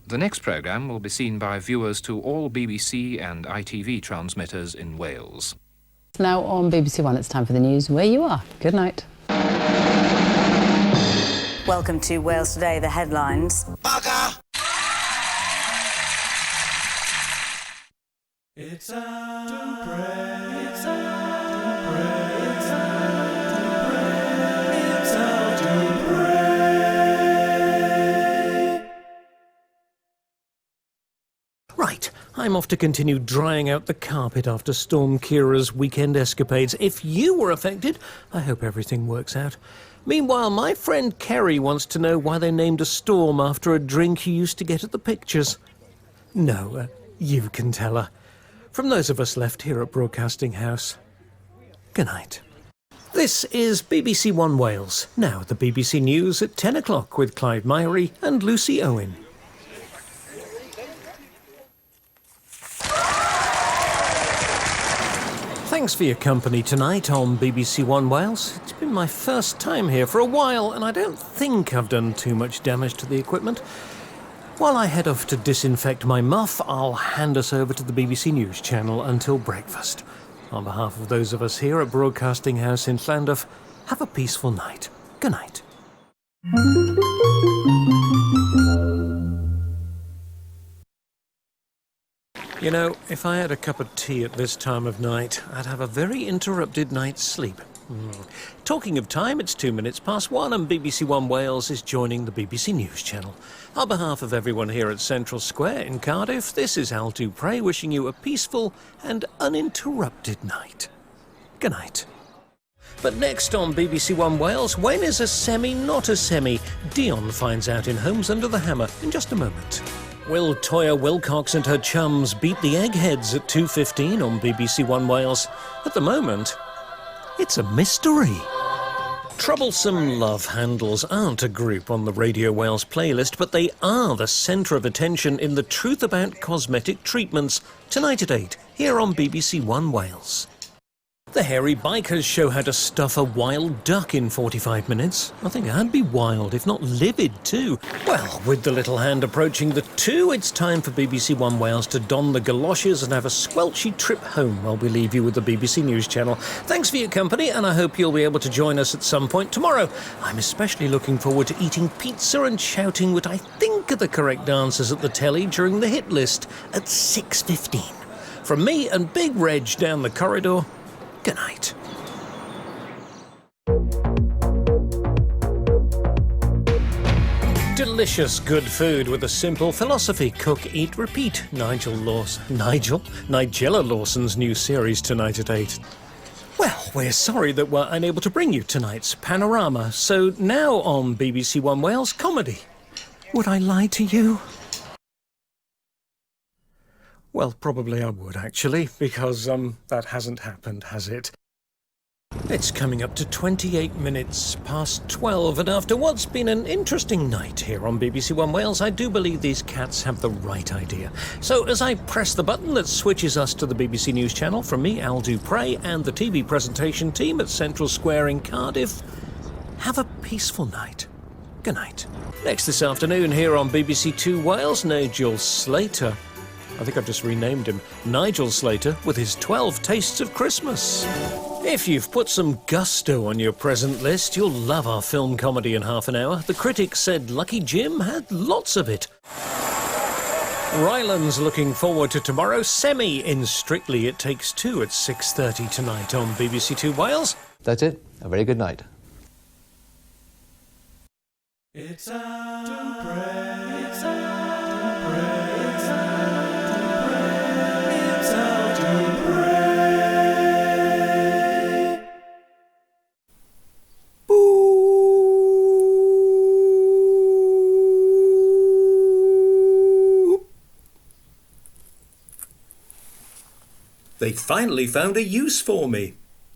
The next programme will be seen by viewers to all BBC and ITV transmitters in Wales. Now on BBC One, it's time for the news where you are. Good night. Welcome to Wales Today, the headlines. Bugger! It's time to pray. It's time to pray. It's time to pray. Right, I'm off to continue drying out the carpet after Storm Kira's weekend escapades. If you were affected, I hope everything works out. Meanwhile, my friend Kerry wants to know why they named a storm after a drink he used to get at the pictures. No, you can tell her. From those of us left here at Broadcasting House, good night. This is BBC One Wales. Now the BBC News at 10 o'clock with Clive Myrie and Lucy Owen. Thanks for your company tonight on BBC One Wales. It's been my first time here for a while, and I don't think I've done too much damage to the equipment. While I head off to disinfect my muff, I'll hand us over to the BBC News channel until breakfast. On behalf of those of us here at Broadcasting House in Llandaff, have a peaceful night. Good night. You know, if I had a cup of tea at this time of night, I'd have a very interrupted night's sleep. Talking of time, it's 2 minutes past 1 and BBC One Wales is joining the BBC News channel. On behalf of everyone here at Central Square in Cardiff, this is Al Dupre wishing you a peaceful and uninterrupted night. Good night. But next on BBC One Wales, when is a semi not a semi? Dion finds out in Homes Under the Hammer in just a moment. Will Toya Wilcox and her chums beat the Eggheads at 2:15 on BBC One Wales? At the moment, it's a mystery. Troublesome Love Handles aren't a group on the Radio Wales playlist, but they are the centre of attention in The Truth About Cosmetic Treatments, tonight at 8, here on BBC One Wales. The Hairy Bikers show how to stuff a wild duck in 45 minutes. I think I'd be wild, if not livid too. Well, with the little hand approaching the 2, it's time for BBC One Wales to don the galoshes and have a squelchy trip home while we leave you with the BBC News channel. Thanks for your company, and I hope you'll be able to join us at some point tomorrow. I'm especially looking forward to eating pizza and shouting what I think are the correct answers at the telly during the hit list at 6:15. From me and Big Reg down the corridor, good night. Delicious good food with a simple philosophy. Cook, eat, repeat. Nigella Lawson's new series tonight at 8. Well, we're sorry that we're unable to bring you tonight's Panorama. So now on BBC One Wales Comedy. Would I lie to you? Well, probably I would, actually, because that hasn't happened, has it? It's coming up to 28 minutes past 12, and after what's been an interesting night here on BBC One Wales, I do believe these cats have the right idea. So as I press the button that switches us to the BBC News channel, from me, Al Dupre, and the TV presentation team at Central Square in Cardiff, have a peaceful night. Good night. Next this afternoon here on BBC Two Wales, Nigel Slater. I think I've just renamed him Nigel Slater with his 12 Tastes of Christmas. If you've put some gusto on your present list, you'll love our film comedy in half an hour. The critics said Lucky Jim had lots of it. Ryland's looking forward to tomorrow. Semi in Strictly It Takes Two at 6:30 tonight on BBC Two Wales. That's it. A very good night. It's time to pray. It's time to pray. It's time to pray. It's time to pray. Boo. They finally found a use for me.